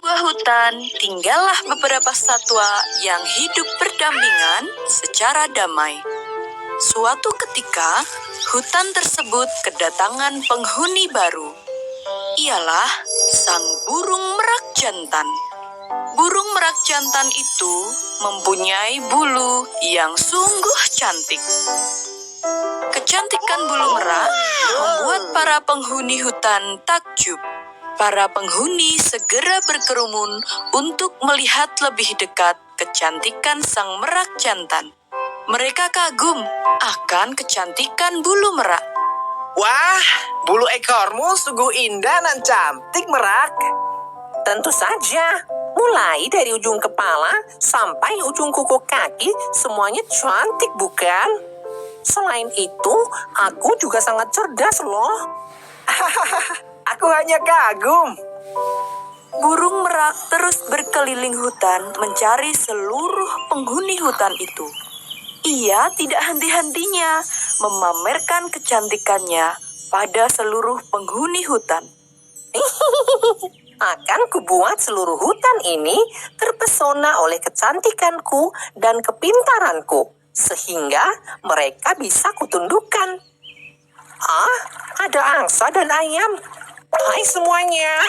sebuah hutan, tinggallah beberapa satwa yang hidup berdampingan secara damai. Suatu ketika, hutan tersebut kedatangan penghuni baru. Ialah sang burung merak jantan. Burung merak jantan itu mempunyai bulu yang sungguh cantik. Kecantikan bulu merak membuat para penghuni hutan takjub. Para penghuni segera berkerumun untuk melihat lebih dekat kecantikan sang merak jantan. Mereka kagum akan kecantikan bulu merak. Wah, bulu ekormu sungguh indah dan cantik, Merak. Tentu saja, mulai dari ujung kepala sampai ujung kuku kaki, semuanya cantik bukan? Selain itu, aku juga sangat cerdas loh. Aku hanya kagum. Burung merak terus berkeliling hutan mencari seluruh penghuni hutan itu. Ia tidak henti-hentinya memamerkan kecantikannya pada seluruh penghuni hutan. Akan kubuat seluruh hutan ini terpesona oleh kecantikanku dan kepintaranku, sehingga mereka bisa kutundukkan. Ada angsa dan ayam. Hai semuanya.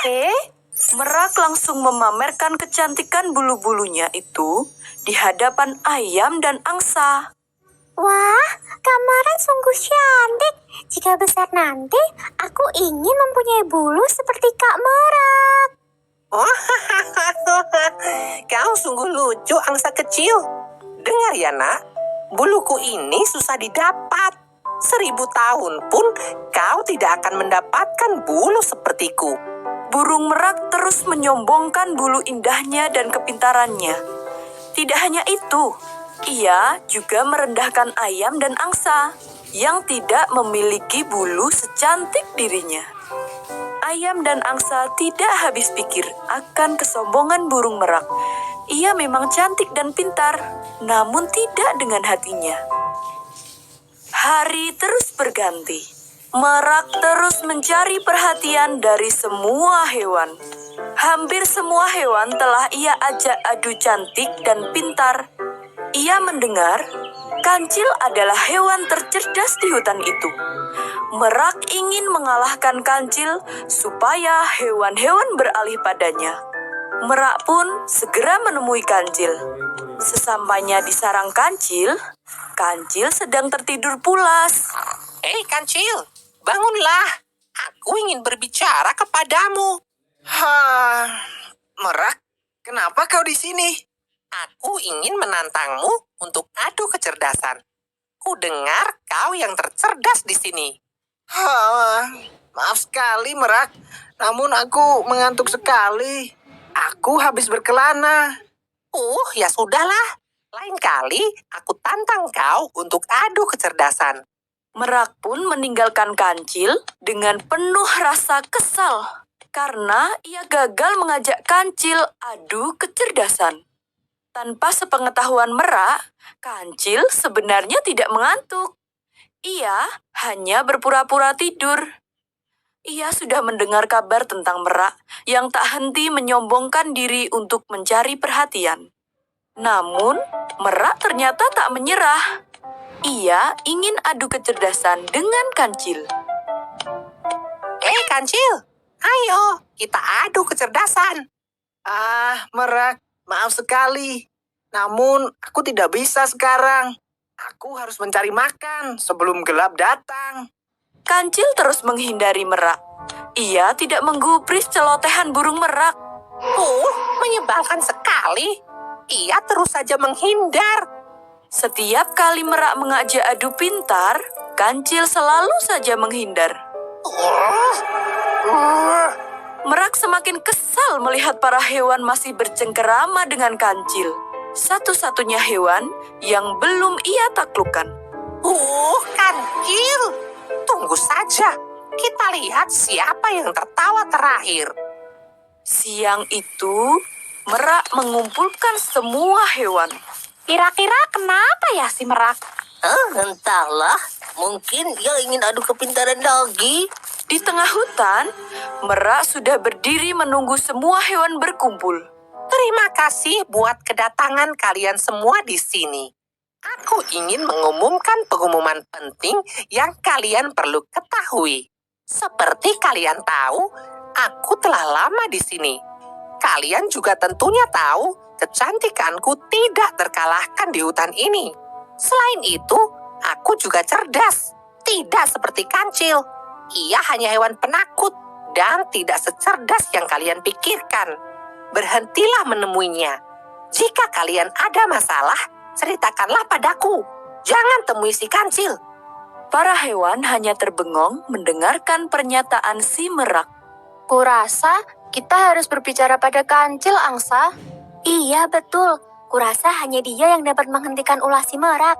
Merak langsung memamerkan kecantikan bulu-bulunya itu di hadapan ayam dan angsa. Wah, Kak Merak sungguh cantik. Jika besar nanti, aku ingin mempunyai bulu seperti Kak Merak. Kau sungguh lucu, angsa kecil. Dengar ya, Nak. Buluku ini susah didapat. 1000 tahun pun kau tidak akan mendapatkan bulu sepertiku. Burung merak terus menyombongkan bulu indahnya dan kepintarannya. Tidak hanya itu, ia juga merendahkan ayam dan angsa yang tidak memiliki bulu secantik dirinya. Ayam dan angsa tidak habis pikir akan kesombongan burung merak. Ia memang cantik dan pintar, namun tidak dengan hatinya. Hari terus berganti. Merak terus mencari perhatian dari semua hewan. Hampir semua hewan telah ia ajak adu cantik dan pintar. Ia mendengar kancil adalah hewan tercerdas di hutan itu. Merak ingin mengalahkan kancil supaya hewan-hewan beralih padanya. Merak pun segera menemui kancil. Sesampainya di sarang kancil, kancil sedang tertidur pulas. Hei kancil, bangunlah. Aku ingin berbicara kepadamu. Merak, kenapa kau di sini? Aku ingin menantangmu untuk adu kecerdasan. Ku dengar kau yang tercerdas di sini. Maaf sekali, Merak. Namun aku mengantuk sekali. Aku habis berkelana. Ya sudahlah. Lain kali aku tantang kau untuk adu kecerdasan. Merak pun meninggalkan kancil dengan penuh rasa kesal karena ia gagal mengajak kancil adu kecerdasan. Tanpa sepengetahuan Merak, kancil sebenarnya tidak mengantuk. Ia hanya berpura-pura tidur. Ia sudah mendengar kabar tentang Merak yang tak henti menyombongkan diri untuk mencari perhatian. Namun, Merak ternyata tak menyerah. Ia ingin adu kecerdasan dengan kancil. Hei kancil, ayo kita adu kecerdasan. Merak, maaf sekali. Namun aku tidak bisa sekarang. Aku harus mencari makan sebelum gelap datang. Kancil terus menghindari Merak. Ia tidak menggubris celotehan burung merak. Menyebalkan sekali. Ia terus saja menghindar. Setiap kali Merak mengajak adu pintar, kancil selalu saja menghindar. Merak semakin kesal melihat para hewan masih bercengkerama dengan kancil. Satu-satunya hewan yang belum ia taklukkan. Kancil. Tunggu saja. Kita lihat siapa yang tertawa terakhir. Siang itu, Merak mengumpulkan semua hewan. Kira-kira kenapa ya si Merak? Entahlah, mungkin dia ingin adu kepintaran lagi. Di tengah hutan, Merak sudah berdiri menunggu semua hewan berkumpul. Terima kasih buat kedatangan kalian semua di sini. Aku ingin mengumumkan pengumuman penting yang kalian perlu ketahui. Seperti kalian tahu, aku telah lama di sini. Kalian juga tentunya tahu kecantikanku tidak terkalahkan di hutan ini. Selain itu, aku juga cerdas. Tidak seperti kancil. Ia hanya hewan penakut dan tidak secerdas yang kalian pikirkan. Berhentilah menemuinya. Jika kalian ada masalah, ceritakanlah padaku. Jangan temui si kancil. Para hewan hanya terbengong mendengarkan pernyataan si Merak. Kurasa kita harus berbicara pada kancil, Angsa. Iya, betul. Kurasa hanya dia yang dapat menghentikan ulah si Merak.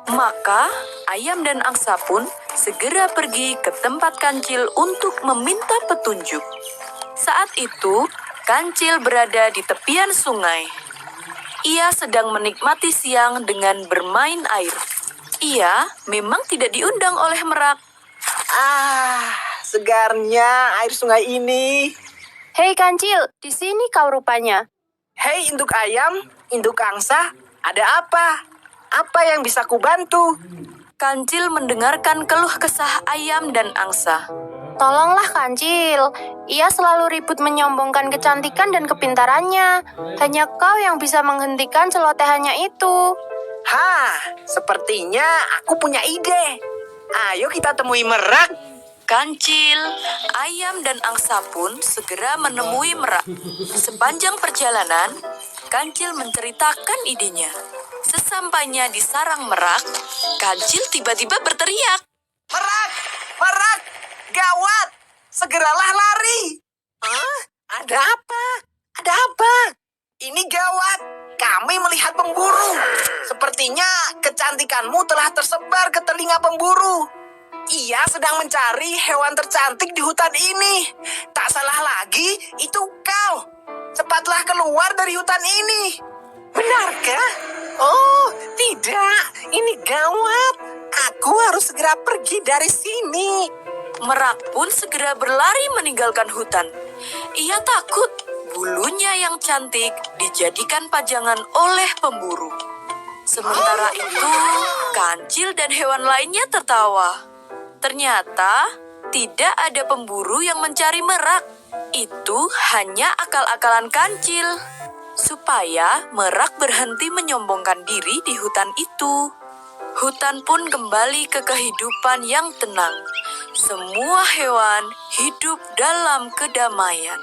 Maka, Ayam dan Angsa pun segera pergi ke tempat kancil untuk meminta petunjuk. Saat itu, kancil berada di tepian sungai. Ia sedang menikmati siang dengan bermain air. Ia memang tidak diundang oleh Merak. Segarnya air sungai ini. Hei kancil, di sini kau rupanya. Hei induk ayam, induk angsa, ada apa? Apa yang bisa kubantu? Kancil mendengarkan keluh kesah Ayam dan Angsa. Tolonglah kancil, ia selalu ribut menyombongkan kecantikan dan kepintarannya. Hanya kau yang bisa menghentikan celotehannya itu. Sepertinya aku punya ide. Ayo kita temui Merak. Kancil, Ayam, dan Angsa pun segera menemui Merak. Sepanjang perjalanan, Kancil menceritakan idenya. Sesampainya di sarang Merak, Kancil tiba-tiba berteriak. Merak! Merak! Gawat! Segeralah lari! Ada apa? Ada apa? Ini gawat! Kami melihat pemburu. Sepertinya kecantikanmu telah tersebar ke telinga pemburu. Ia sedang mencari hewan tercantik di hutan ini. Tak salah lagi, itu kau. Cepatlah keluar dari hutan ini. Benarkah? Oh, tidak. Ini gawat. Aku harus segera pergi dari sini. Merak pun segera berlari meninggalkan hutan. Ia takut bulunya yang cantik dijadikan pajangan oleh pemburu. Sementara itu, Kancil dan hewan lainnya tertawa. Ternyata tidak ada pemburu yang mencari Merak. Itu hanya akal-akalan Kancil. Supaya Merak berhenti menyombongkan diri di hutan itu. Hutan pun kembali ke kehidupan yang tenang. Semua hewan hidup dalam kedamaian.